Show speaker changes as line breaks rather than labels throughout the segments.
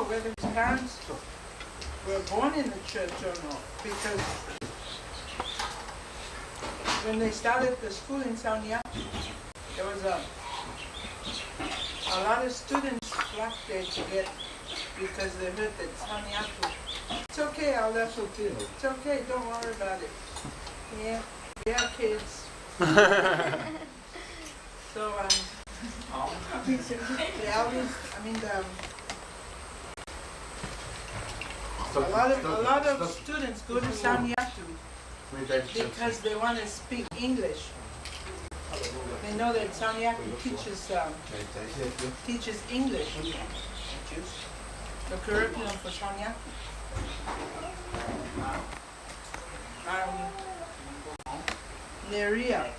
whether his parents were born in the church or not, because when they started the school in Sauniatu, there was a lot of students flocked there to get, because they heard that Sauniatu. It's okay, Alda. It's okay, don't worry about it. Yeah, we are kids. So, the elders, a lot of students go to Sauniatu because they want to speak English. They know that Sauniatu teaches English. The curriculum for Sauniatu. Neria,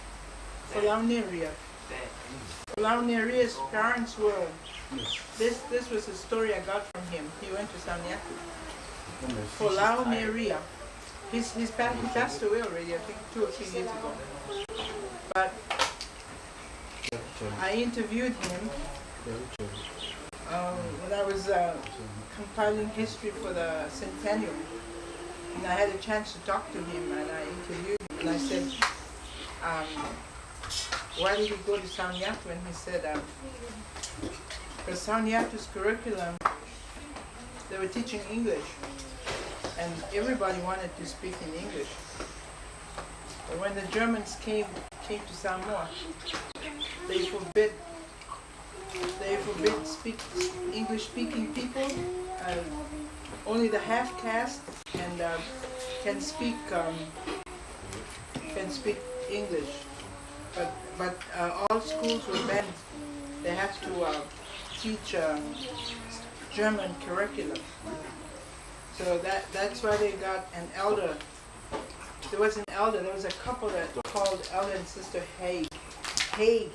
Falau Neria. Falau Neria's parents were, this was a story I got from him. He went to Sauniatu. Falau Neria. He passed away already, I think 2 or 3 years ago. But I interviewed him when I was compiling history for the centennial. And I had a chance to talk to him, and I interviewed him, and I said, why did he go to Sauniatu? And he said, because Sauniatu's curriculum, they were teaching English, and everybody wanted to speak in English. But when the Germans came to Samoa, they forbid English-speaking people. Only the half-caste and can speak English. But all schools were banned. They have to teach German curriculum. So that's why they got an elder. There was an elder. There was a couple that called Elder and Sister Haig. Haig.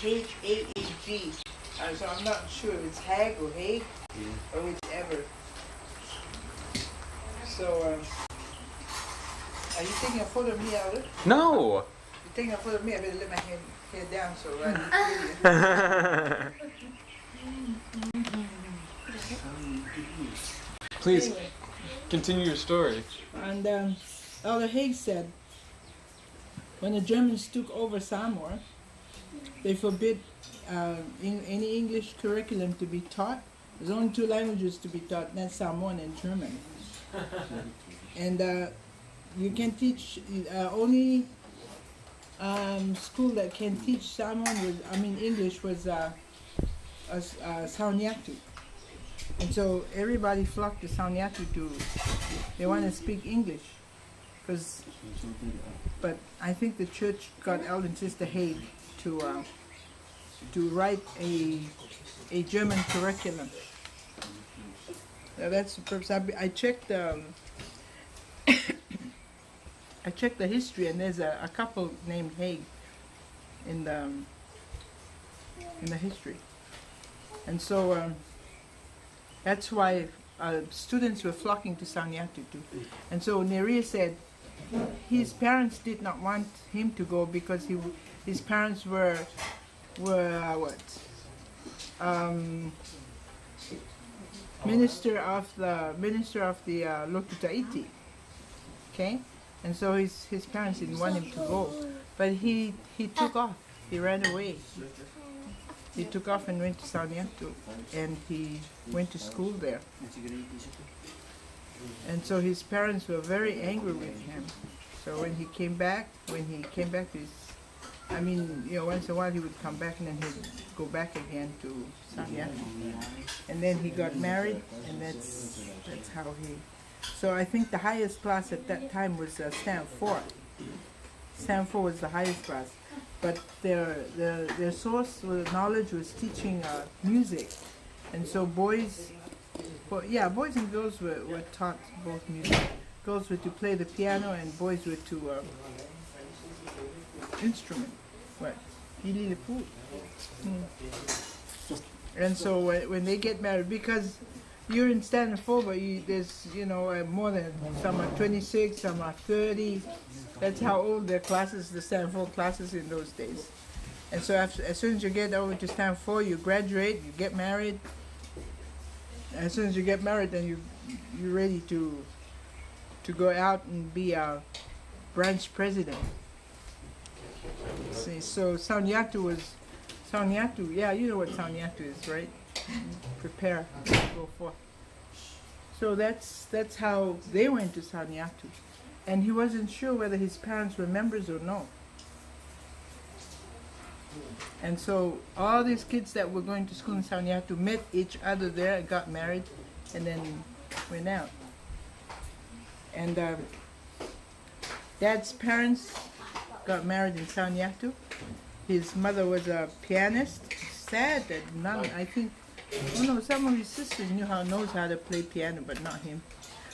H-A-A-G. So I'm not sure if it's Hag or Haig or whichever. So, are you taking a photo of me, Elder?
No!
You're taking a photo of me, I better let my hair down so I can
Please,
anyway,
continue your story.
and Elder Haig said, when the Germans took over Samoa, they forbid any English curriculum to be taught. There's only 2 languages to be taught, and that's Samoan and German. And you can teach, only school that can teach Samoan English was Sauniatu. And so everybody flocked to Sauniatu they want to speak English. But I think the church got Elder and Sister Haig to write a German curriculum. Now that's the purpose. I checked I checked the history, and there's a couple named Haig in the history, and so that's why students were flocking to Sauniatu too. And so Neria said his parents did not want him to go because his parents were minister of the Lotutaiti. Okay, and so his parents didn't want him to go, but he took off. He ran away. He took off and went to Sauniatu, and he went to school there. And so his parents were very angry with him. So when he came back to his, once in a while he would come back and then he'd go back again to Sauniatu. And then he got married, and that's how he. So I think the highest class at that time was Stand 4. Stand 4 was the highest class. But their source of knowledge was teaching music, and so boys and girls were taught both music. Girls were to play the piano, and boys were to instrument. What? And so when they get married, because you're in Standard 4, but there's more than some are 26, some are 30. That's how old their classes, the Stand 4 classes in those days. And so as soon as you get over to Stand 4, you graduate, you get married, As soon as you get married, then you're ready to go out and be a branch president. See, so Sauniatu, yeah, you know what Sauniatu is, right? Prepare, go forth. So that's how they went to Sauniatu. And he wasn't sure whether his parents were members or no. And so all these kids that were going to school in Sauniatu met each other there, got married, and then went out. And Dad's parents got married in Sauniatu. His mother was a pianist. Sad that none, I think, oh no, some of his sisters knows how to play piano, but not him.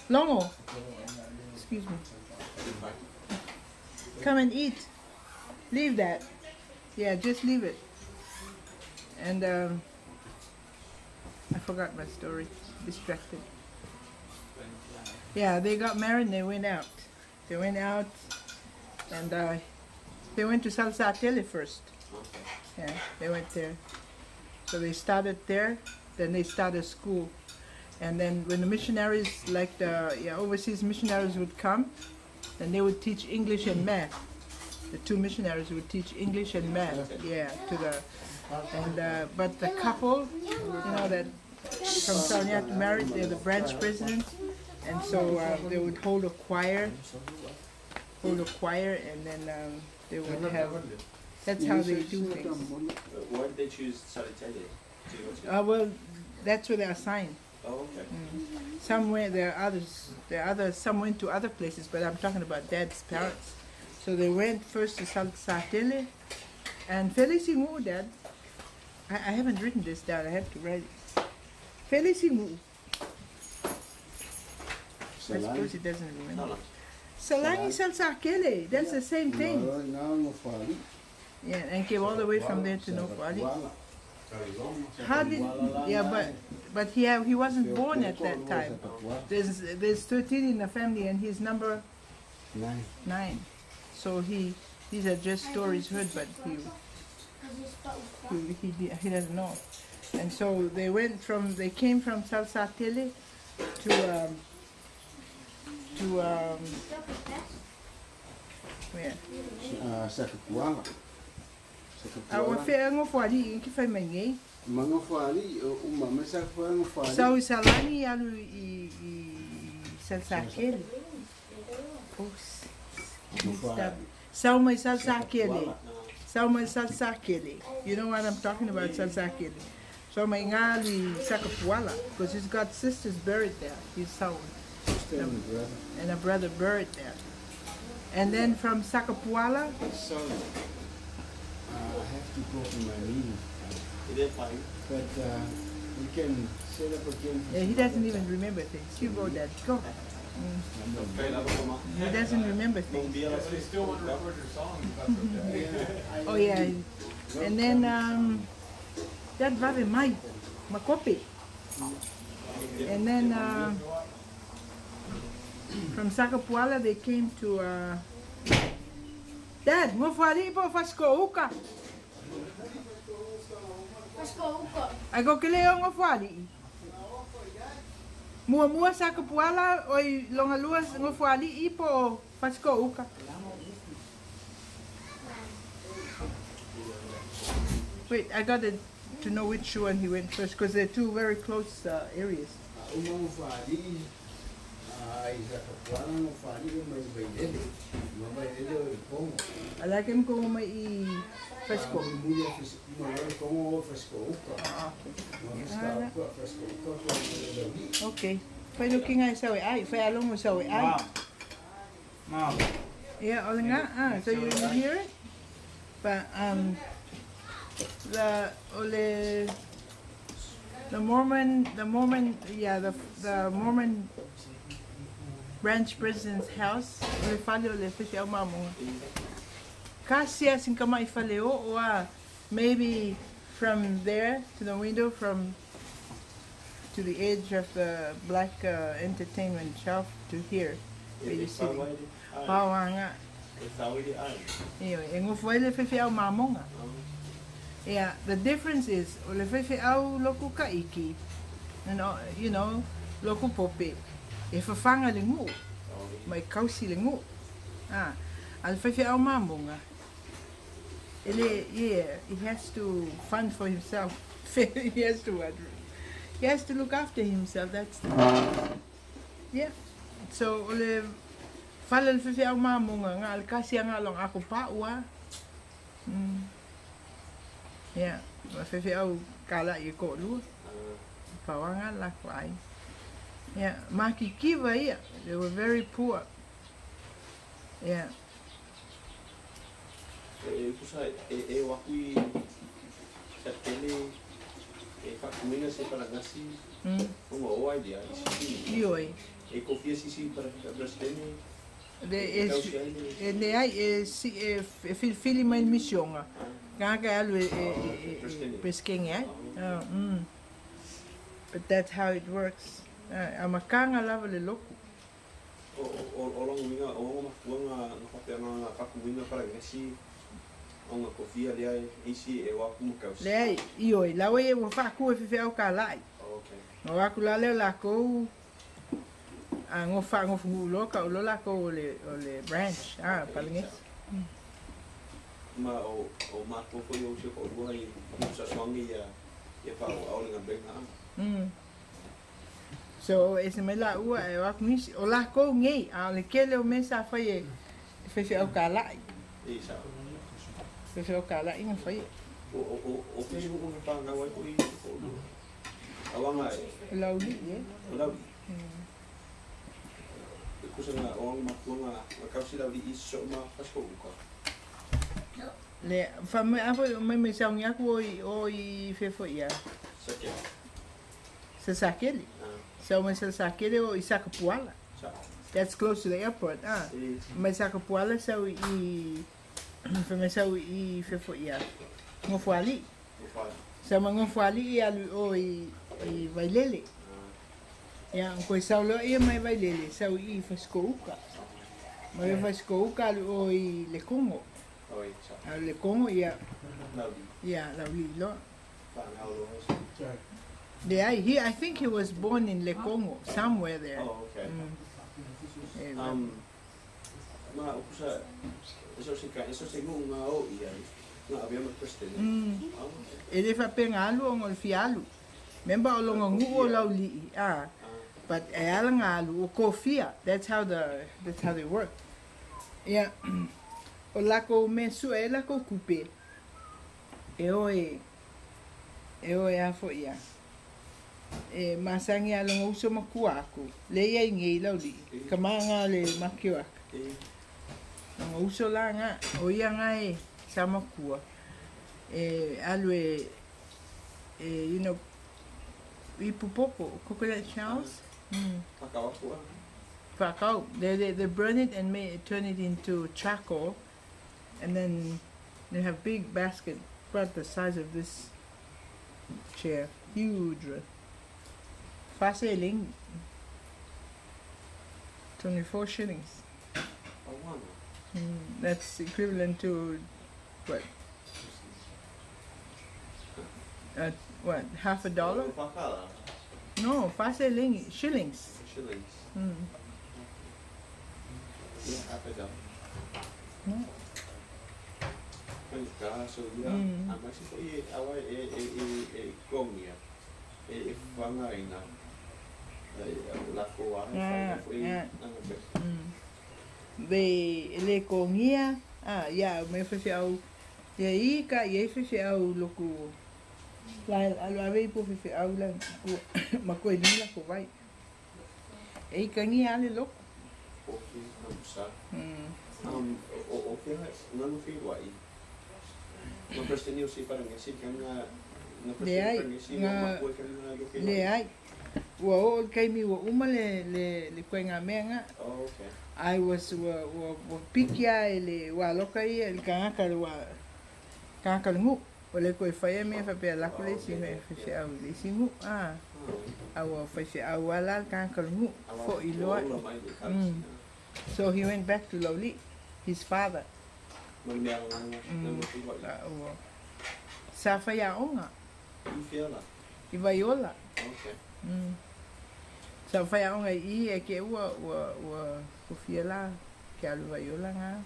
Longo, excuse me. Come and eat. Leave that. Yeah, just leave it. And I forgot my story. Distracted. Yeah, they got married and they went out. They went out and they went to Salsatele first. Yeah, they went there. So they started there, then they started school. And then when the missionaries, like the overseas missionaries would come, then they would teach English and math. The two missionaries would teach English and math, yeah, to the, and but the couple, that from Sauniatu married, they're the branch presidents, and so they would hold a choir, and then they would have. That's how they do things.
Why did they choose Saritele?
Well, that's where they're assigned.
Oh, okay.
Somewhere there are others. Some went to other places, but I'm talking about Dad's parents. So they went first to Salsatele, and Felicingu, Dad. I haven't written this down. I have to write it. Felicingu. I suppose he doesn't remember. Salangi Salsakele. That's the same thing. Yeah, and came all the way from there to Nofali. How did? Yeah, but he wasn't born at that time. There's 13 in the family, and he's number 9. So these are just stories heard, but he doesn't know. And so they came from Salsatele to where?
Sakapuala.
Awa fea ngofwali ki fai mai.
Mangofwali umama Sakapuala ngofwali.
Sau salani alu I Salsakele. Sau mai Salsakele. Sau mai Salsakele. You know what I'm talking about, Salsakele. So my ngali Sakapuala, because he's got sisters buried there. He's Sau. And a brother buried there. And then from Sakapuala.
So I have to go to my meeting. But we can set up again.
Yeah, he doesn't even remember things. You go, Dad. Go. He doesn't remember things.
They still want to record your song, if that's okay.
Oh yeah. And then that Vave Mai, Makope. And then from Sakapuala they came to Dad, Mofali po Fasco Uka. Ako kileo ngofwali. Mua Sakapuala oi longalua ngofwali ipo Fasco Uka. Wait, I got to know which one he went first because they're two very close areas. I like him go mai Fasco. Okay. Fai looking at sawi ai, fai along mo sawi ai.
Mom.
Yeah, all nga. So you hear it? But the Mormon branch president's house, le fale le fifi au mamu. Kasia sin kama ifaleo or maybe from there to the window to the edge of the black entertainment shelf to here. Where you see. Nga. Anyway, ngofoi le fifi au mamu. Yeah, the difference is le fifi au loku kaiki And you know, loko pope. E whawhanga le ngu. Mai kausi le ngu. Al whawhi au mamunga. Yeah, he has to fund for himself. he has to look after himself. That's the yeah. So ole fala le whawhi au mamunga nga al kasi anga long ako pa ua. Yeah, whawhi au kala I ko lua. Pawanga la kwai. Yeah, Maki Kiva, yeah, they were very poor. Yeah.
Kusa wakui sa tele whakumina se para ngasi uma o idea
Ioi.
Kofia sisi para brastene
Fili mai misionga. Kaka alu peskenga. But that's how it works. Amakanga lava le loko.
O long winga o nga nga whakumina para ngasi o nga kofia lea isi wakumu kausi.
Lea ioi, lawe e wafaku e whiwhi au ka lai.
Okay.
Nga waku lale la kou ngofa ngofu loka o lola ko le branch palingis
ma o ma ko yo se ko go ai sa swangi ya pa o le benga
so ese mela ua e wa kumis o la ko ngi a le kele o mesa foi fe o kala
isa
fe o kala ina foi
o fisu ko pa nga wa ko awanga
lauli ye
lauli kusa nga o ma kausi lauli iso ma pasko ko
le fame apo me saung ya ko o I fe foi ya se sakeli so me se sakeli o isaka puala that's close to the airport me saka puala so I fe foi ya ngofuali so ngofuali ya o I vailele ya ko saulo ia mai vailele so I faskouka mai faskouka o I le kongo le kongo ya la lo I think he was born in Le Congo somewhere there.
Oh, okay. Ma usa eso se ngunga o ia na abia ma Christian.
Ele fa pengalu ngol fialu. Memba o longa ngu o lauli but e ala ngalu o kofia. That's how they work. Yeah. O lako mensu e lako kupe. E oe afo ia. E masangi along uso makuaku. Le ia ngi lauli. Kamanga le makiwak. Ang uso la nga. O ia nga e sa makua. Alwe you know ipupopo coconut shells. Pakau. They burn it and turn it into charcoal. And then they have big basket about the size of this chair. Huge. Faseling. 24 shillings. That's equivalent to what? What? $50? No, faseling shillings.
Shillings. Yeah, $50.
No.
So yeah, I'm actually comia. Vangaina.
Le kongia ya me fese au ya ika ye fese au loku la ave po fese au la mako ni la ko vai e kangia le loko
okay não fui igual no prestenio si para ngasi kanga no prestenio
le ai wo kai mi wo uma le kwenga menga
okay
I was wo pikia ele wa lokai el kanga kanga ngu o le koi fai me fa pe la kole si me fa au le singu au fa au ala kanga ngu fo ilo so he went back to Loli his father sa fa ya onga I vaiola
Okay.
Sa whai aonga I e ke ua kufia la ke alu vaiola ngā.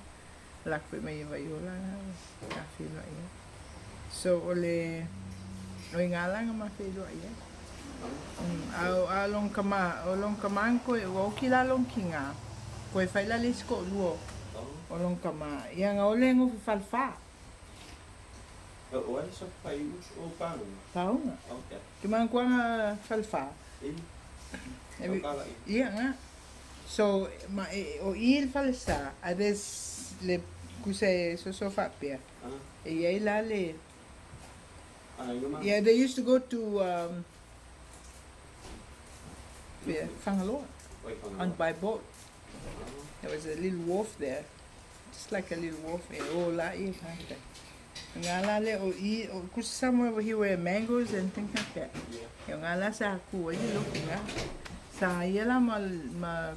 Lakwe mai vaiola ngā. Ka whinoa ia. So ole ngā langa ma whinoa ia. A long kama koe o ki la long ki ngā. Koe whai la le sko luo. O long kama. Ia ngā ole ngu whalwha.
O ai sa whai o paunga?
Paunga.
Okay.
Ki mga kua ngā whalwha. Ia ngā. So, o I whalesa, a res le kuse so whapea. E iei la le. Yeah, they used to go to Whangaloa on by boat. There was a little wharf there, just like a little wharf. Oh, la I kaka. Ngā la le o I, o kusa somewhere where he were mangoes and things like that. Ngā la sa haku, I look ngā. Sa yela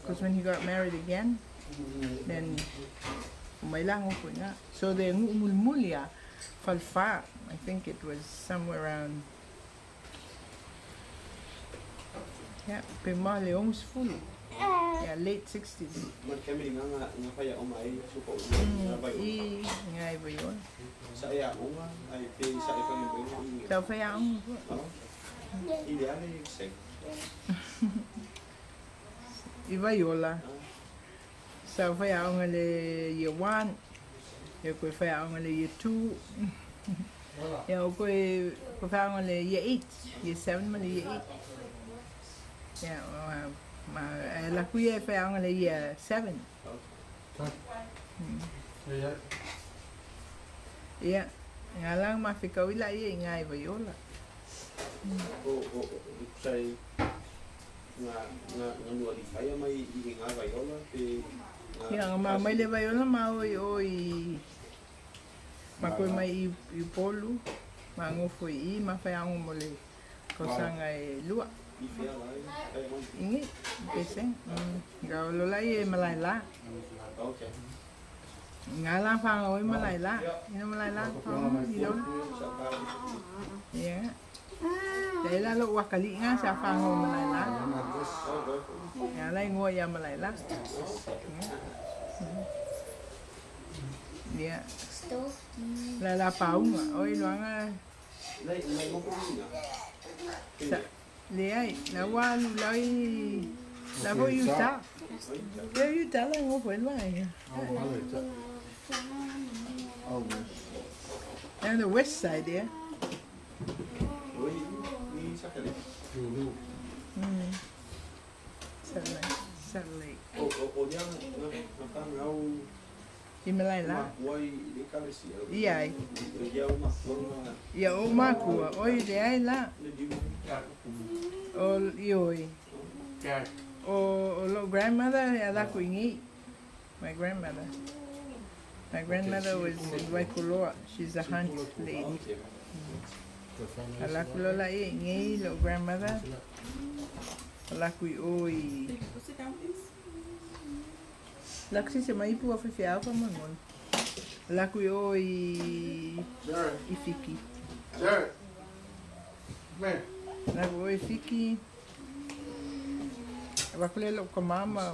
because when he got married again, then may lang ko ngā. So the ngumulmulia falfa, I think it was somewhere around. Yeah, Pemale almost full. Yeah, late 60s. Ngai bayon. Sa ya unga ai pe sa ifa ni bayon. Sa fa ya unga. Ideale sek. Iva yola. Sa fa ya unga le year 1. Yo ko fa ya unga le year 2. Yo ko fa unga le year 8. Year 7 ma le year 8. Yeah, la kuya fa ang le year 7. Yeah. Nga lang mafika wila I ngai vayola.
Say nga nuali kaya may nga vayola pe.
Yeah, may le vayola oi makoy may ipolu mango foi ma fa ang mole kosanga lua. Ingi, peseng. Gaulo la I Malaila.
Okay.
Ngala fa oi Malaila. Ina Malaila pa ilo. Yeah. Dahil lo wakali nga sa fa ngo Malaila. Ngala ngo ya Malaila. Yeah. La paunga. Oi lo nga. Lei, la walu lai la vo yuta. Le yuta la ngo foi lai. And the west side there. Satellite. Himalaya. Iya. Ya o makua, oi de ai la. O ioi. O lo grandmother ya la kuingi. My grandmother. My grandmother was in Waikuloa. She's a hunt lady. Ala kulola I ngi lo grandmother. Ala kui oi. Laksi se mai pu afi apa mangon. Laku yo ifiki.
Sir. Man.
Laku ifiki. Wakule lo mama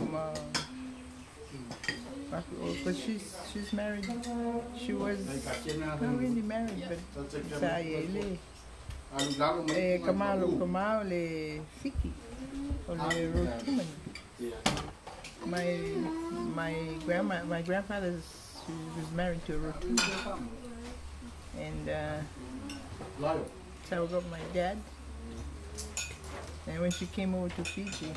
but she's married. She was not really married, but sa ele. Kamalo le fiki. O le rotuman. My grandfather was married to a Rotunda. And so I got my dad. And when she came over to Fiji,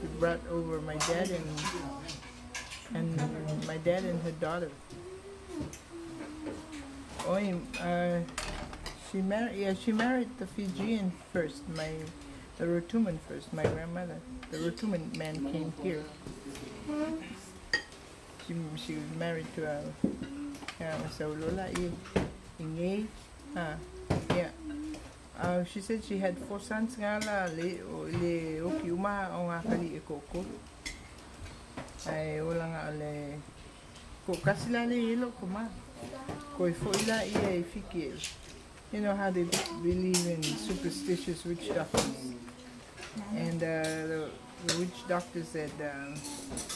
she brought over my dad and my dad and her daughter. She married the Fijian first, the Rotuman first, my grandmother. The Rotuman man came here. She was married to a Saolola Inge. Yeah. She said she had 4 sons ngala le okiuma o nga kali ekoko. Ai wala nga le ko kasila le ilo kuma. Ko ifo ila ia ifiki. you know how they believe in superstitious witch doctors. And the witch doctor said,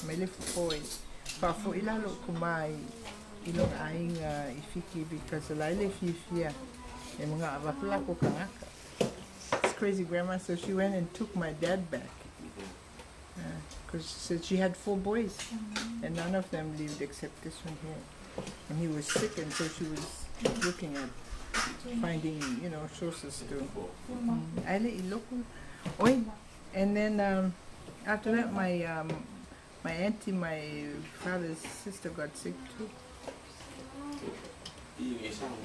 "Mele foi, pa fo ilalo kumai ilong aing ifiki because laile fifia e mga avapula ko kangaka." It's crazy, Grandma. So she went and took my dad back because she said she had 4 boys, and none of them lived except this one here. And he was sick, and so she was looking at finding, you know, sources to. And then after that, my auntie, my father's sister, got sick too.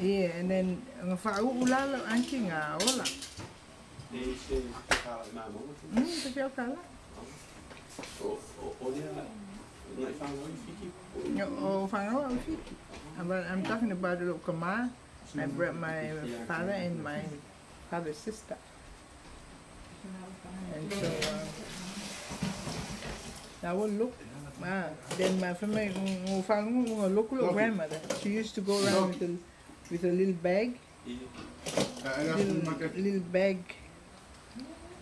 Yeah, and then ulala auntie nga ola. I'm talking about Lokama. I brought my father and my father's sister. And so I will look. Then my family, local grandmother, she used to go around with a little bag, little bag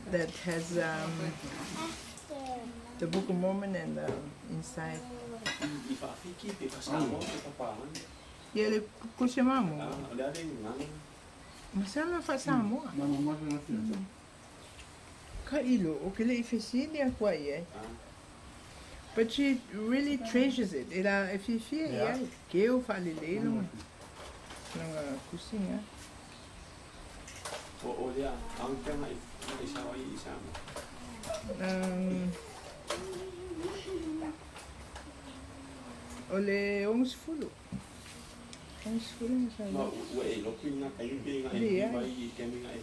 that has the Book of Mormon and inside. Yeah, le kushamamu. Masala fa Samoa. Ka ilo o kele ifesilia kwa ye. But she really treasures it. If you feel yeah, keo fa lelelo. Nanga kusinga. Ole ons fulu. Ons fulu sa. No, we lo pinga kayo pinga ai mai kemi ai.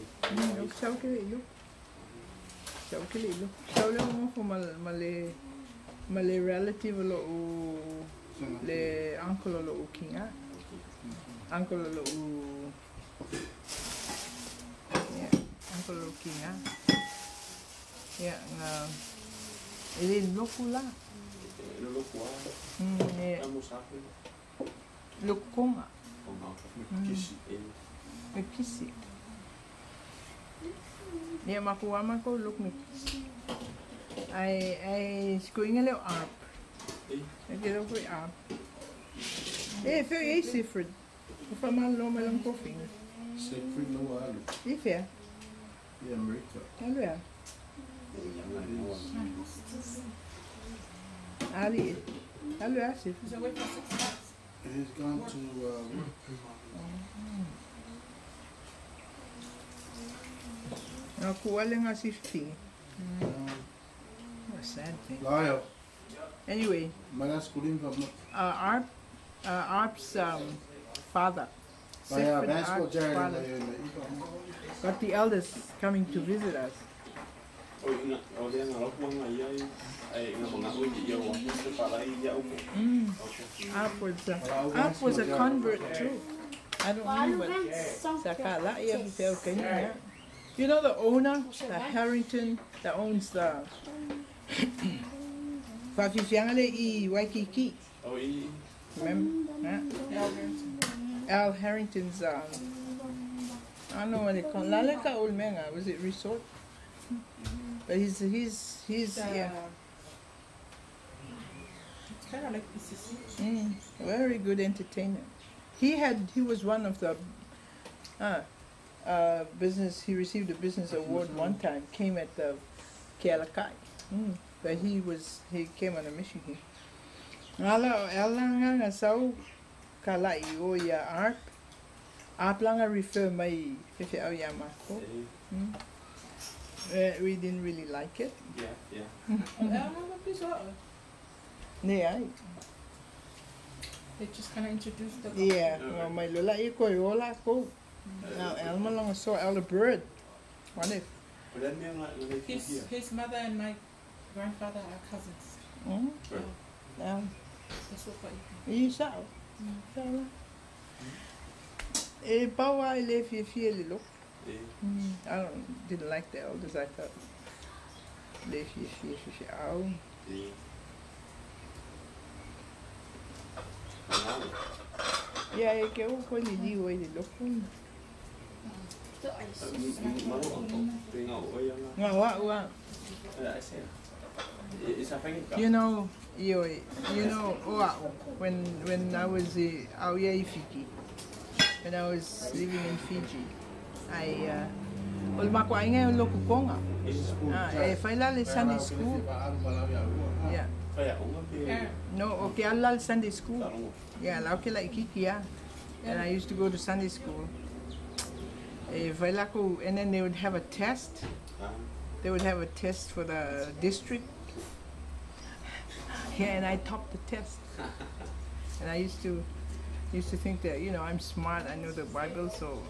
No, sao que lo. Sao que lo. Sao le mo fo male relative lo le uncle lo kinga. Uncle lo yeah, uncle lo kinga. Yeah, ele lo kula. Lukunga. Kisi. Yeah, makuama ko look me. I going a little up. I get over up. Eh, very Siegfried. If I'm alone, I'm coughing.
Siegfried no alu.
If yeah.
Yeah, America.
Hello. Ali. Hello, Asif.
He's away for 6 months.
He's gone to work.
Nakuwalang Asif thing. What a sad thing.
Liar.
Anyway, Arp's father, Siegfried Arp's father, got the elders coming to visit us. Arp was a convert too. I don't know, but you know the owner, the Harrington, that owns the Waikiki. Remember? Al Harrington's, I don't know what they call it. Laleka Old Menga, was it resort? But he's yeah.
It's kind of like PCC.
Very good entertainer. He was one of the business. He received a business award one time. Came at the Kealakai. But he came on a mission here. Alanga sau kalai o ya Arp langa refer mai fefe au ya mako. We didn't really like it.
Yeah.
Yeah.
They just kind of introduced the.
Yeah. My lola iko yola ko. Now Elma long saw Elder Bird. What if?
His mother and my grandfather are cousins. That's what
you saw. Bawa ile fie look. I didn't like the elders. I thought they fie out. Yeah, I get what you do when you look. when I was when I was living in Fiji, I Sunday school. Yeah. No, okay, I love Sunday school. Yeah, okay, like Kikia. And I used to go to Sunday school. And then they would have a test. They would have a test for the district. Yeah, and I topped the test. And I used to think that, you know, I'm smart, I know the Bible, so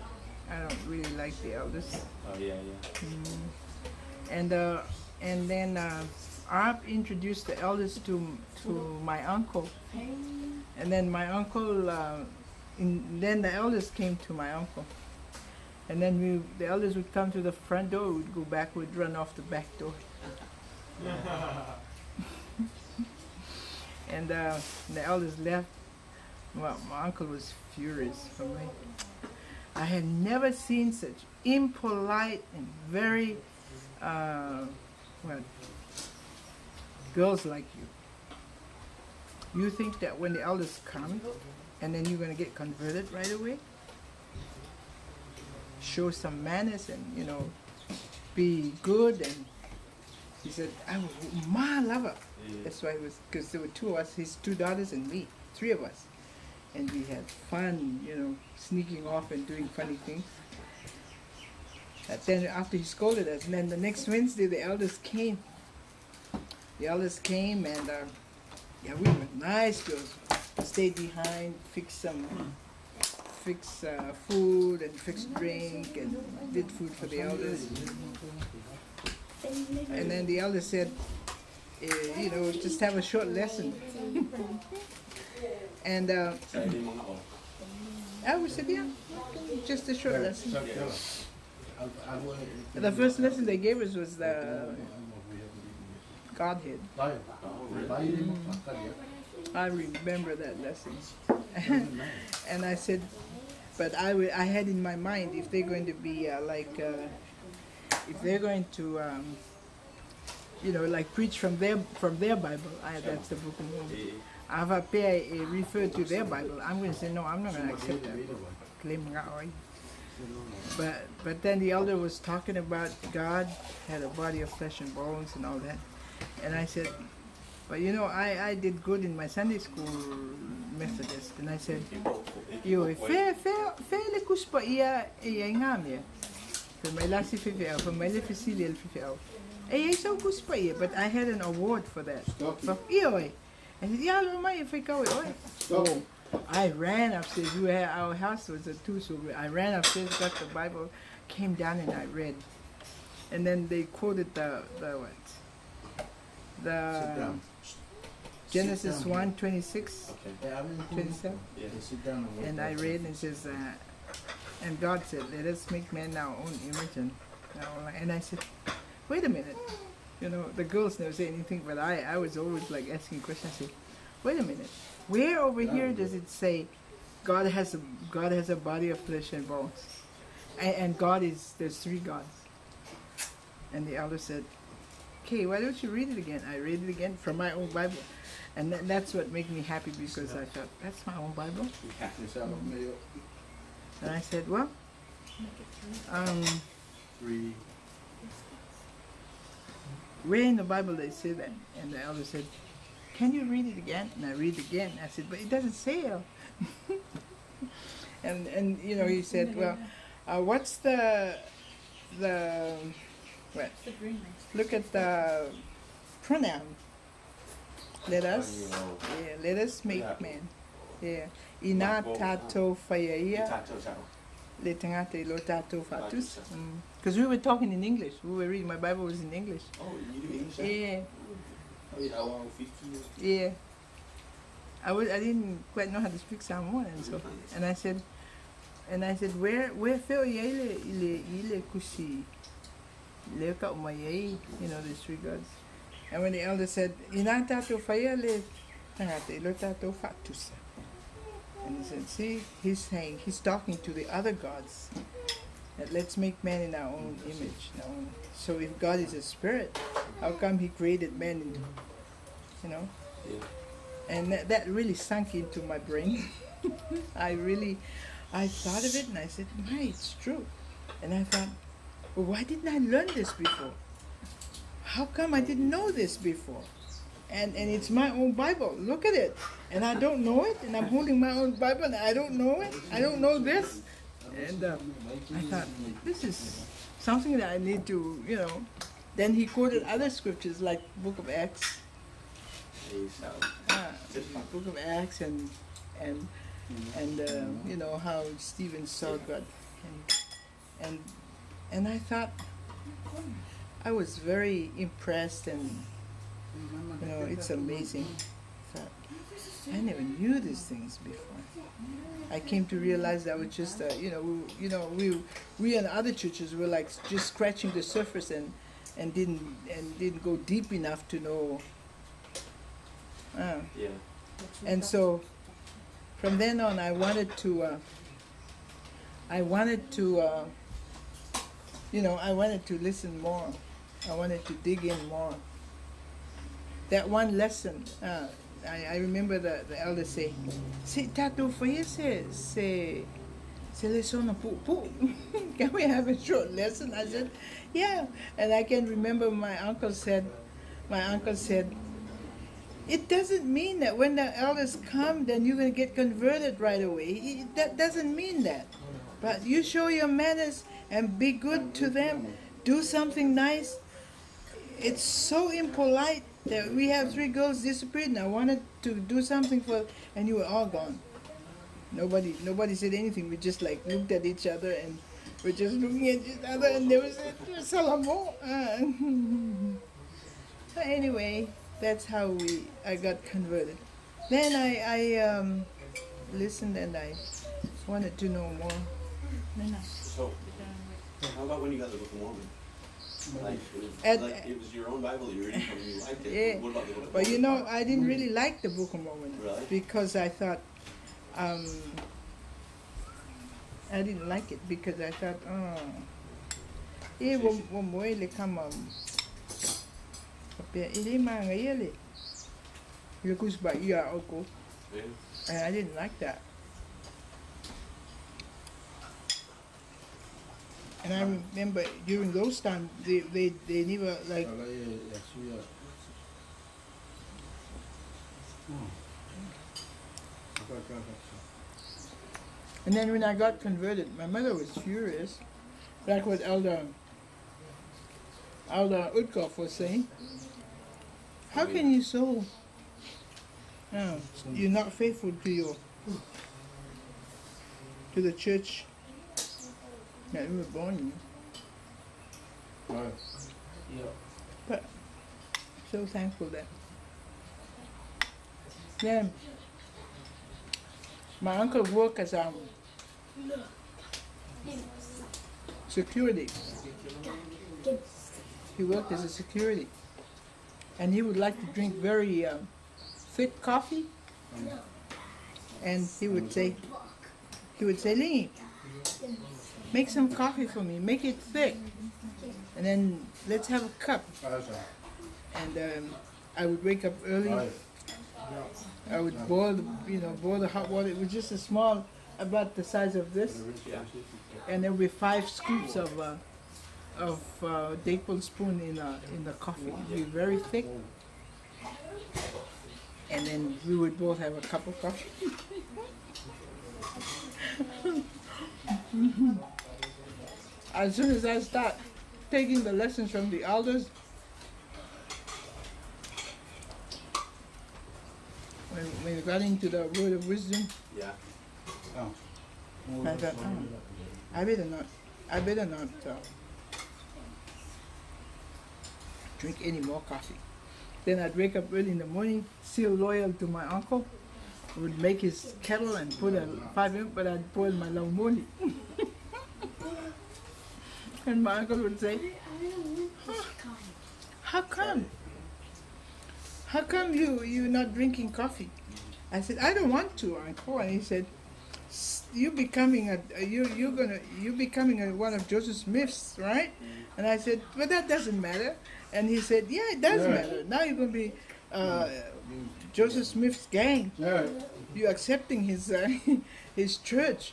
I don't really like the elders.
Oh yeah.
And then Arp introduced the elders to my uncle. And then my uncle, then the elders came to my uncle. And then the elders would come to the front door, we'd go back, we'd run off the back door. And the elders left. Well, my uncle was furious for me. I had never seen such impolite and very, girls like you. You think that when the elders come, and then you're going to get converted right away? Show some manners and, you know, be good. And he said, I love her. That's why it was, because there were two of us, his two daughters and me, three of us. And we had fun, you know, sneaking off and doing funny things. But then after he scolded us, and then the next Wednesday the elders came. The elders came and, yeah, we were nice girls. Stayed behind, fixed food and fixed drink and did food for the elders. And then the elders said, you know, just have a short lesson. And I would say, yeah, just a short lesson. The first lesson they gave us was the Godhead. I remember that lesson. And I said, but I had in my mind, if they're going to be if they're going to, you know, like preach from their Bible, that's the Book of Mormon. If I refer to their Bible, I'm going to say, no, I'm not going to accept that. But then the elder was talking about God had a body of flesh and bones and all that. And I said, but you know, I did good in my Sunday school Methodist. And I said, yo, fair le kuspa ia ngamia. For my last for my lefisilial but I had an award for that. I said, yeah, if I go, so I ran upstairs. Our house was a two-story. I ran upstairs, got the Bible, came down and I read. And then they quoted the Genesis 1:26, 27. And I read and it says, and God said, let us make man in our own image. And I said, wait a minute. You know, the girls never say anything, but I was always like asking questions. I said, wait a minute. Where over here does it say God has a body of flesh and bones? And there's three gods. And the elder said, okay, why don't you read it again? I read it again from my own Bible. And that's what made me happy, because I thought, that's my own Bible. And I said, well, where in the Bible they say that? And the elder said, can you read it again? And I read it again. I said, but it doesn't say it. and you know, he said, well, what's the what? Look at the pronoun. Let us make man. Yeah. Ina tato faiaia. Le tangate lo tato fatus. Because we were talking in English. We were reading. My Bible was in English.
Oh, you do English?
Yeah.
Oh, yeah, around 15
years. Yeah. I didn't quite know how to speak Samoan, and I said, where feel ile kusi leka umayei, you know, the three gods. And when the elder said, ina tato faia le tangate lo tato fatus. And he said, see, he's talking to the other gods. that let's make man in our own image. So if God is a spirit, how come he created man in, you know?
Yeah.
And that really sunk into my brain. I thought of it and I said, my, it's true. And I thought, well, why didn't I learn this before? How come I didn't know this before? And it's my own Bible. Look at it. And I don't know it. And I'm holding my own Bible and I don't know it. I don't know this. And I thought, this is something that I need to, you know. Then he quoted other scriptures like Book of Acts. Book of Acts and you know, how Stephen saw God. And I thought, I was very impressed, and you know, it's amazing. I never knew these things before. I came to realize that was just, we and other churches were like just scratching the surface and didn't go deep enough to know. And so, from then on, I wanted to listen more. I wanted to dig in more. That one lesson, I remember the elder say, "Tato foi se lesson pu. Can we have a short lesson?" I said, "Yeah." And I can remember my uncle said, it doesn't mean that when the elders come, then you're going to get converted right away. That doesn't mean that. But you show your manners and be good to them. Do something nice. It's so impolite that we have 3 girls disappeared, and I wanted to do something for, and you were all gone. Nobody said anything. We just like looked at each other, and we're just looking at each other, and there was a salamo. So anyway, that's how I got converted. Then I listened, and I wanted to know more.
So, how about when you got the Book of Mormon? It was your own Bible you were reading from and you liked it.
Yeah.
What about the Book of Mormon?
But you know, I didn't really like the Book of Mormon.
Really?
Because I thought, I didn't like it because I thought, and I didn't like that. And I remember during those times, they never like. And then when I got converted, my mother was furious, like what Elder Utkoff was saying. How can you so? You're not faithful to the church that you were born in. But so thankful that. Then my uncle worked as security. He worked as a security, and he would like to drink very thick coffee. And he would say, "Ligi, make some coffee for me. Make it thick, and then let's have a cup." And I would wake up early. I would boil the hot water. It was just a small, about the size of this, and there would be 5 scoops of tablespoon in the coffee. It would be very thick, and then we would both have a cup of coffee. As soon as I start taking the lessons from the elders, when we got into the word of wisdom, I thought, I better not drink any more coffee. Then I'd wake up early in the morning, still loyal to my uncle. I would make his kettle and put a 5 in, but I'd boil my laumoni. And my uncle would say, how come? How come you're not drinking coffee? I said, I don't want to, Uncle. And he said, you becoming one of Joseph Smith's, right? And I said, well, that doesn't matter. And he said, yeah, it does matter. Now you're going to be Joseph Smith's gang. You're accepting his his church.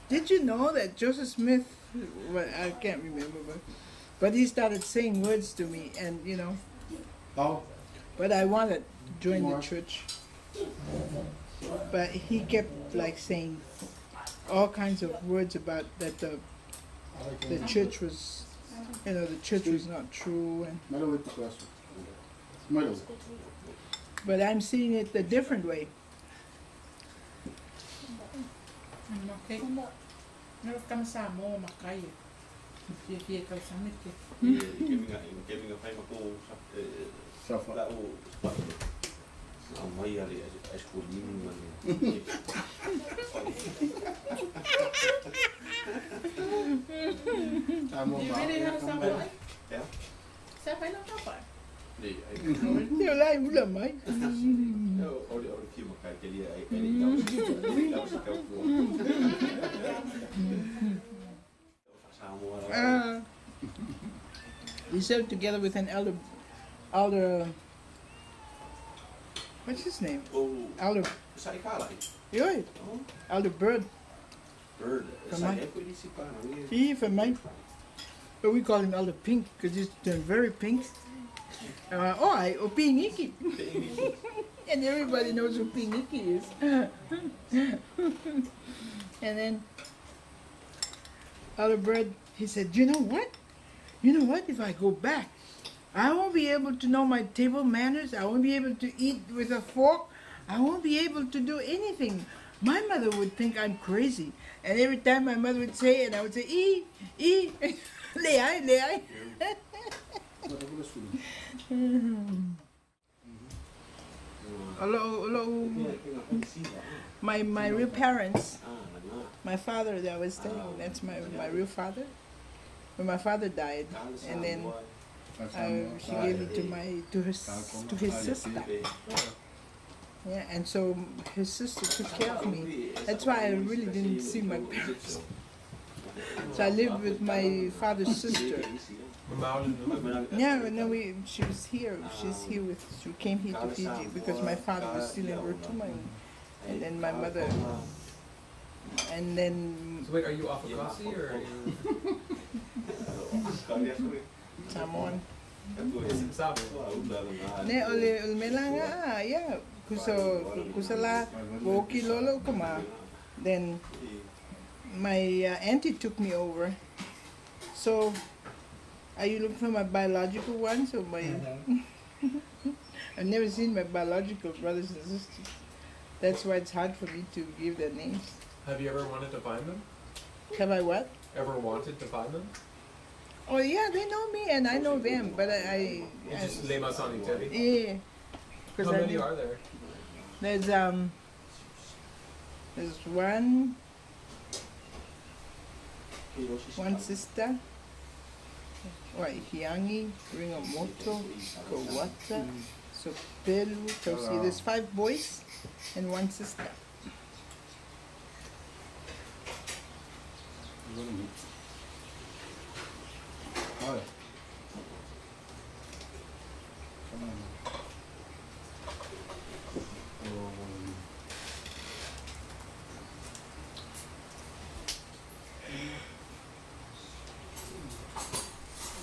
Did you know that Joseph Smith? Well, I can't remember, but he started saying words to me, and you know.
Oh.
But I wanted to join the church. But he kept like saying all kinds of words about that the church was, you know, the church was not true. And but I'm seeing it a different way. We served together with an elder. What's his name? Elder. Yeah. Elder Bird. From mine. But we call him Elder Pink because he's very pink. Pingiki. And everybody knows who Pingiki is. And then Elder Bird, he said, you know what? If I go back, I won't be able to know my table manners. I won't be able to eat with a fork. I won't be able to do anything. My mother would think I'm crazy. And every time my mother would say it, I would say, leai. My real parents, my father that I was telling, that's my real father. When my father died, and then she gave it to his sister. Yeah, and so his sister took care of me. That's why I really didn't see my parents. So I lived with my father's sister. Yeah, no, she was here. She came here to Fiji because my father was still in Rotuma, and then my mother. And then.
So wait, are you Afakasi or are you?
Samoan.
Ne
olmelanga yeah. Kusala woki lolo kuma. Then my auntie took me over. So are you looking for my biological ones or my? I've never seen my biological brothers and sisters. That's why it's hard for me to give their names.
Have you ever wanted to find them?
Have I what?
Ever wanted to find them?
Oh yeah, they know me and I know them, but
You just lema sani teri?
Yeah.
How many are there?
There's one sister, Hiangi, Ringamoto, Kawata, Sopelu, Tosi. There's 5 boys and 1 sister.
Hi.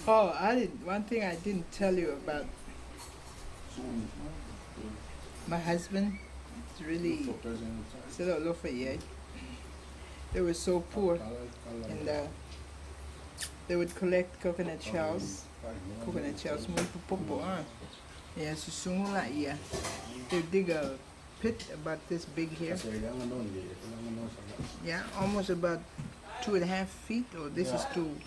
Oh, one thing I didn't tell you about my husband. It's really they were so poor, and they would collect coconut shells. Yeah, they would dig a pit about this big here. Yeah, almost about 2.5 feet, or this is 2.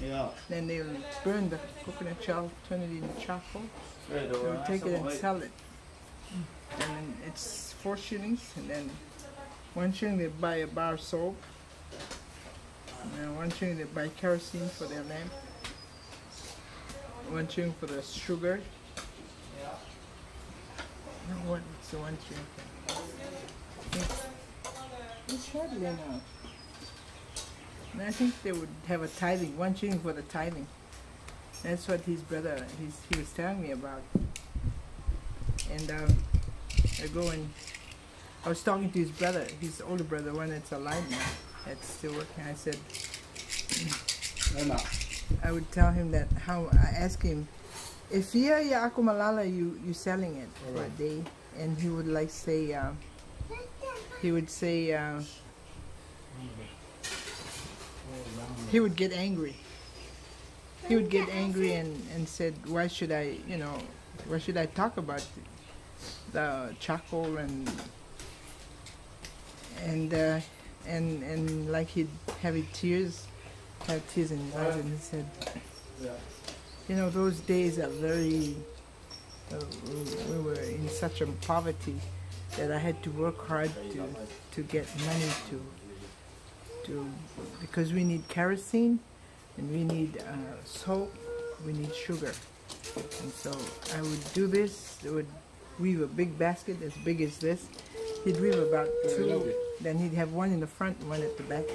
Then they'll burn the coconut shell, turn it into charcoal. They'll take it and sell it. And then it's 4 shillings, and then 1 shilling they buy a bar of soap. And then 1 shilling they buy kerosene for their lamp. 1 shilling for the sugar. No, what's the 1 shilling? It's hardly now. And I think they would have a tithing, 1 shilling for the tithing. That's what his brother, he was telling me about. And I was talking to his brother, his older brother, one that's alive now, that's still working. I said, I would tell him that, I asked him, if ya ako malala, you selling it for a day? And he would like say, he would get angry. He would get angry and said, why should I talk about the charcoal and like he'd have tears in his eyes, and he said, those days are very, we were in such a poverty that I had to work hard to get money because we need kerosene and we need soap, we need sugar. And so I would do this, I would weave a big basket as big as this. He'd weave about 2, then he'd have one in the front and one at the back.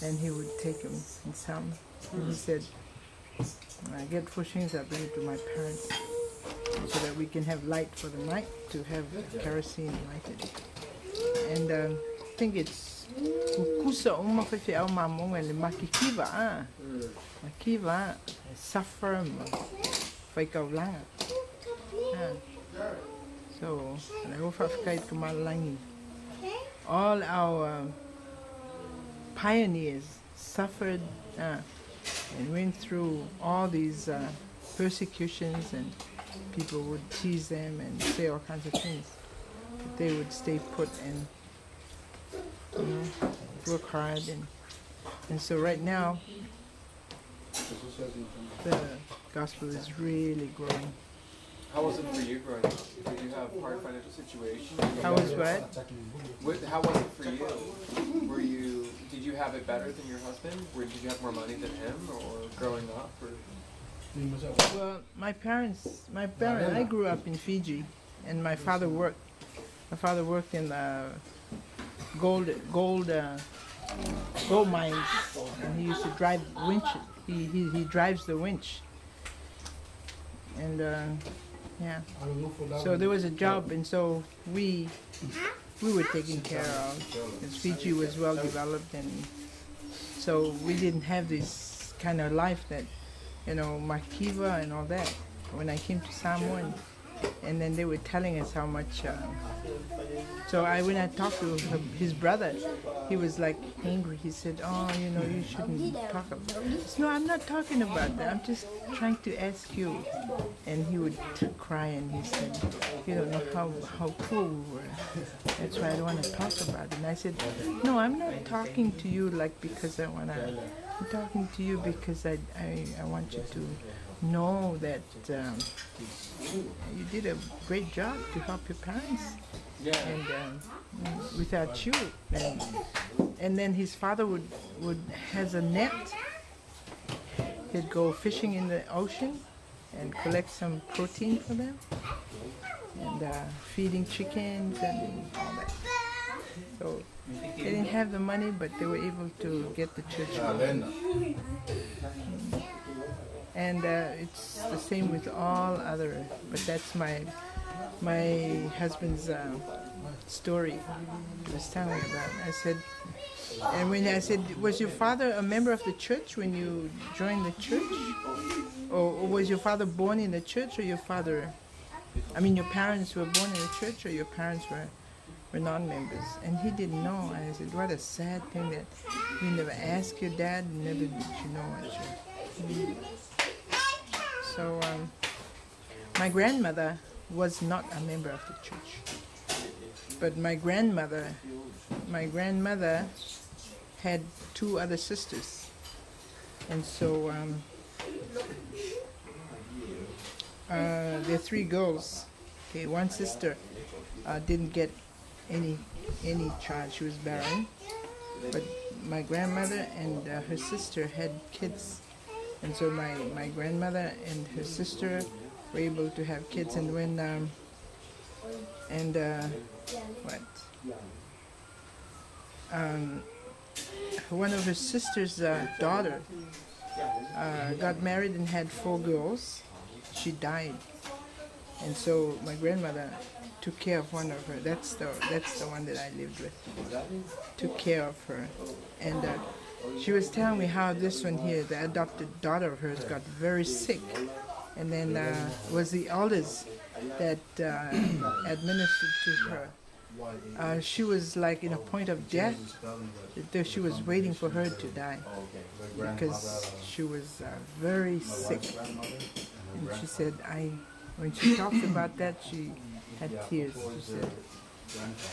And he would take them and sell them. And he said, I get 4 shillings, I bring it to my parents so that we can have light for the night, to have kerosene lighted. And I think it's kusa uma fefe au mamonga le makikiva makiva suffer fai kaulanga. So all our pioneers suffered and went through all these persecutions, and people would tease them and say all kinds of things. But they would stay put and work hard, and so right now the gospel is really growing.
How was it for you growing up? Did you have a hard financial situation?
How was what?
How was it for you? Did you have it better than your husband? Did you have more money than him, or growing up? Or?
Well, my parents, I grew up in Fiji, and my father worked. My father worked in the gold mines, and he used to drive winches. He drives the winch, and yeah. So there was a job, and so we were taken care of, because Fiji was well developed, and so we didn't have this kind of life that, makiva and all that. When I came to Samoa, and then they were telling us how much. So when I talked to his brother, he was like angry. He said, "Oh, you shouldn't talk about that." No, I'm not talking about that. I'm just trying to ask you. And he would cry, and he said, "You don't know how poor we were. That's why I don't want to talk about it." And I said, "No, I'm not talking to you like because I want to. I'm talking to you because I want you to know that you did a great job to help your parents." Yeah. And without you, and then his father has a net. He'd go fishing in the ocean and collect some protein for them, and feeding chickens and all that. So they didn't have the money, but they were able to get the church going. And it's the same with all other, but that's my husband's story he was telling me about. I said, and when I said, was your father a member of the church when you joined the church? Or was your father born in the church, or your parents were born in the church, or your parents were non-members? And he didn't know. And I said, what a sad thing that you never asked your dad, never did you know what So my grandmother was not a member of the church, but my grandmother had 2 other sisters, and so there are 3 girls. Okay, one sister didn't get any child; she was barren. But my grandmother and her sister had kids. And so my grandmother and her sister were able to have kids, and when one of her sister's daughter got married and had 4 girls. She died, and so my grandmother took care of one of her. That's the one that I lived with. Took care of her, and she was telling me how this one here, the adopted daughter of hers, got very sick, and then was the elders that administered to her. She was like in a point of death. She was waiting for her to die because she was very sick. And she said, when she talked about that, she had tears. She said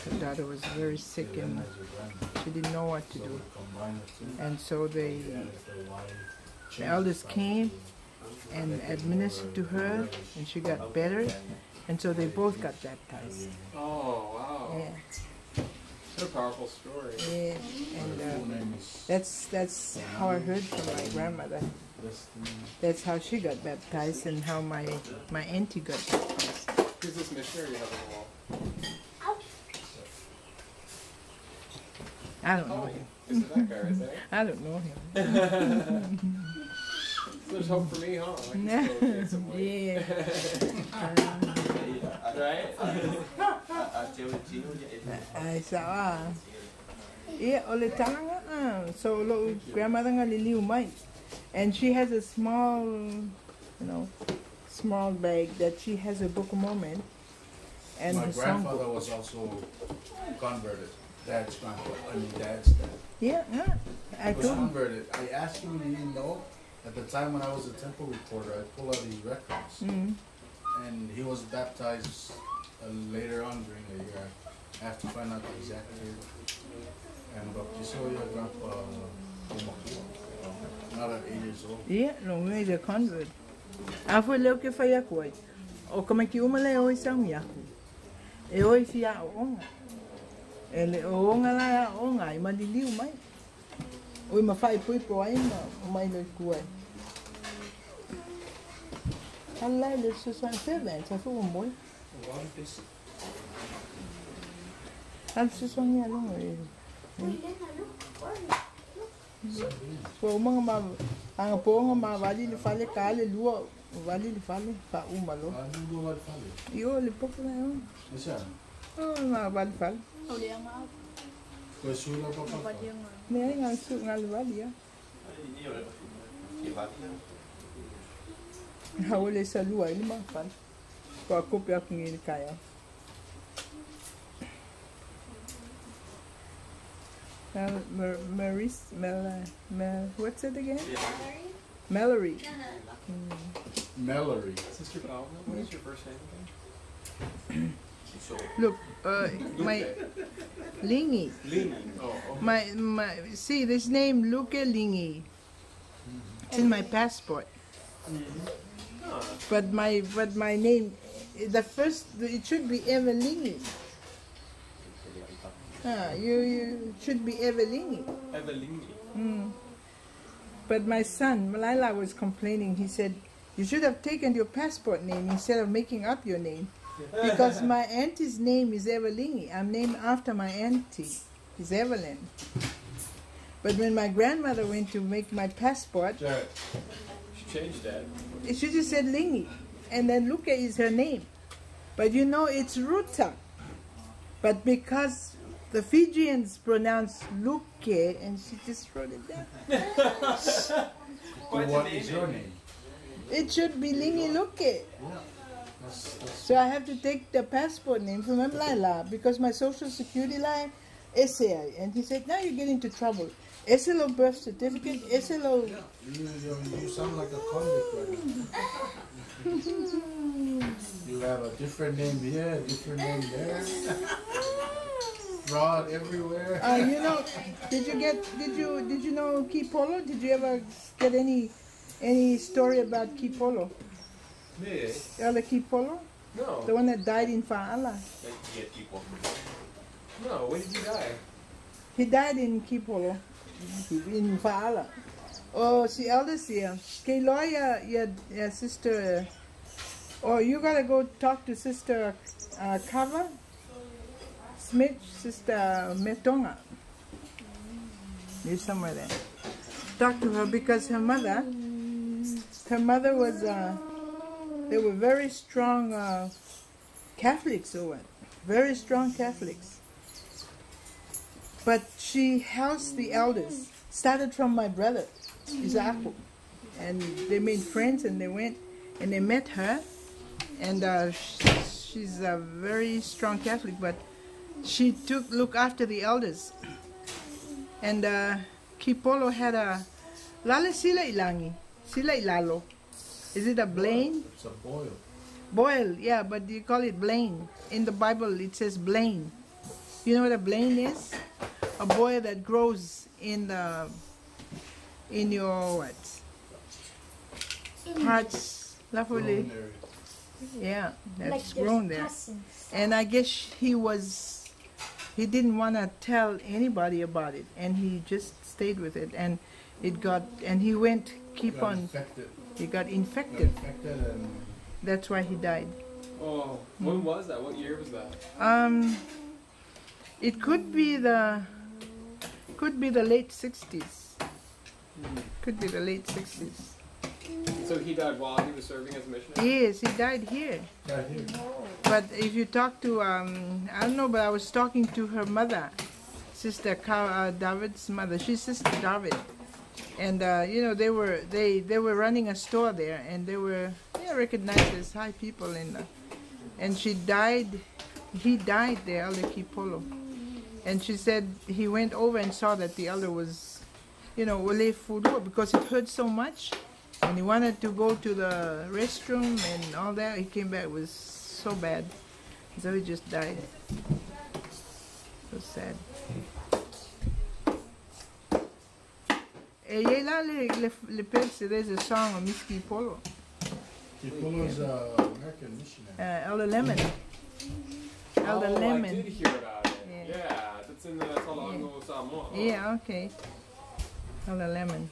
her daughter was very sick and she didn't know what to do. And so the elders came and administered to her, and she got better. And so they both got baptized.
Oh, wow.
Yeah.
What a powerful story.
Yeah, and that's how I heard from my grandmother. That's how she got baptized, and how my auntie got baptized.
Who's this missionary you have on the wall?
I don't know him.
Is it that guy right there?
I don't know him.
There's hope for me, huh? I can still gain some weight.
Yeah.
Right?
Ay sawa. Yeah, ole talanga. So lo grandmother nga liliw mai, and she has a small, small bag that she has a Book of Mormon, and
My
her
grandfather
songbook.
was also converted. Dad's dad.
Yeah, I
He was
told him.
converted. I asked him, he didn't know. At the time when I was a temple reporter, I pulled out his records. And he was baptized later on during the year. I have to find out the exact date. And your grandpa, not at 8 years old.
Yeah, no, we made a convert. Afo leo ke fai aku ai. O kama ki umale o isang yaku. E o i fia o onga. E le o onga la ya onga i maliliu mai. O i mawhai pui po ai ma o mai loi kuai. Halai le susan feven, sa fu moi. Hal susan ya longo e. So mga ang ponga ma vali le fale kale lua vali le fale pa umalo. Yo le poco na yo. Oh ma vali fale. Ne nga su ngal vali ya. Hawole sa lua ile ma fale. Ko kopia kingi kaya. What's it again? Mallory.
Mallory.
Sister Palma, what is your first name again?
Look, my Lingi.
Oh,
My see this name Luke Lingi. It's in my passport. But my name, it should be Evelingi. You should be Evelingi.
Evelingi.
But my son Malala was complaining. He said you should have taken your passport name instead of making up your name, because my auntie's name is Evelingi. I'm named after my auntie. It's Evelyn. But when my grandmother went to make my passport,
She changed that.
she just said Lingi, and then Luke is her name. But it's Ruta. But because the Fijians pronounce Luke, and she just wrote it down.
What is your name?
It should be Lingi Luke. So I have to take the passport name from Mlaila because my social security line is SAI. And he said, now you get into trouble. SLO birth certificate, SLO.
You sound like a convict right now. You have a different name here, a different name there. Fraud everywhere.
Did you know Kipolo? Did you ever get any story about Kipolo?
Me?
Ella Kipolo?
No.
The one that died in Fa'ala.
No, when did he die?
He died in Kipolo, in Fa'ala. Oh, si elders here. Kay lawyer, your sister. Oh, you gotta go talk to Sister Kava Smith, Sister Metonga. You're somewhere there. Talk to her because her mother was, they were very strong Catholics or what? Very strong Catholics. But she housed the elders. Started from my brother, Isaac. And they made friends and they went and they met her. And she's a very strong Catholic, but she look after the elders. And Kipolo had a lale sila ilangi, sila ilalo. Is it a blaine?
It's a boil.
Boil, yeah, but you call it blaine. In the Bible, it says blaine. You know what a blaine is? A boil that grows in your what? Hearts, lovely. Yeah, that's like grown there. And I guess he didn't want to tell anybody about it, and he just stayed with it, and it got, and he went, keep on. Infected. He got infected. And that's why he died.
Oh, when was that? What year was that?
It could be the late 60s. Could be the late 60s.
So he died while he was serving as a missionary?
Yes, he died here. But if you talk to, I don't know, but I was talking to her mother, Sister David's mother. She's Sister David. And, you know, they were running a store there, and they were recognized as high people. And he died there, Elder Kipolo. And she said he went over and saw that the elder was, you know, wale furu, because it hurt so much. And he wanted to go to the restroom and all that. He came back, it was so bad. So he just died. So sad. There's a song of Miss Kipolo.
Kipolo is an American missionary.
Elder Lemon. Elder Lemon.
I did hear about it. Yeah, that's in the Samoa.
Yeah, okay. Elder Lemon.